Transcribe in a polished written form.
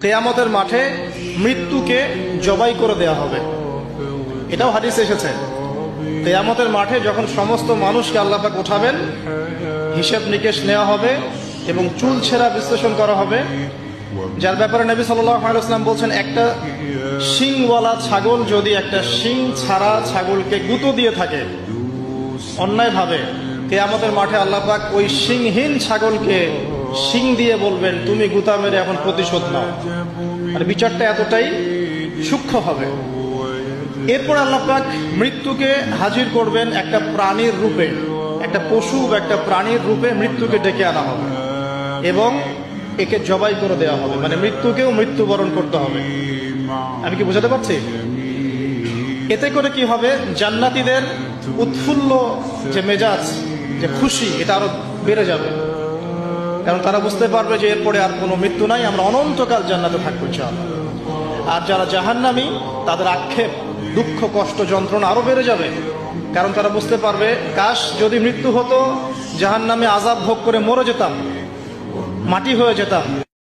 কিয়ামতের মাঠে মৃত্যুকে জবাই করে দেয়া হবে। এটাও হাদিসে এসেছে। কিয়ামতের মাঠে যখন সমস্ত মানুষকে আল্লাহ পাক উঠাবেন, হিসাব নিকেশ নেওয়া হবে এবং চুল ছেঁড়া বিশ্লেষণ করা হবে, যার ব্যাপারে নবী সাল্লাল্লাহু আলাইহি ওয়াসাল্লাম বলছেন, একটা শিংওয়ালা ছাগল যদি একটা শিং ছাড়া ছাগলকে গুঁতো দিয়ে থাকে অন্যায়ভাবে, কিয়ামতের মাঠে আল্লাহ পাক ওই শিংহীন ছাগলকে শিং দিয়ে বলবেন, তুমি গুঁতা মেরে এখন প্রতিশোধ নাও। আর বিচারটা এতটাই সূক্ষ্ম হবে। এরপর আল্লাহ পাক মৃত্যুকে হাজির করবেন একটা প্রাণীর রূপে, একটা পশু বা একটা প্রাণীর রূপে মৃত্যুকে ডেকে আনা হবে এবং একে জবাই করে দেওয়া হবে, মানে মৃত্যুকেও মৃত্যুবরণ করতে হবে। আমি কি বোঝাতে পারছি? এতে করে কি হবে, জান্নাতীদের উৎফুল্ল যে মেজাজ, যে খুশি, এটা আরো বেড়ে যাবে। কারণ তারা বুঝতে পারবে যে এরপরে আর কোনো মৃত্যু নাই, আমরা অনন্তকাল জান্নাতে থাকবো ইনশাআল্লাহ। আর যারা জাহান্নামী, তাদের আক্ষেপ, দুঃখ, কষ্ট, যন্ত্রণা আরো বেড়ে যাবে। কারণ তারা বুঝতে পারবে, কাশ যদি মৃত্যু হতো, জাহান্নামে আযাব ভোগ করে মরে যেতাম, মাটি হয়ে যেতাম,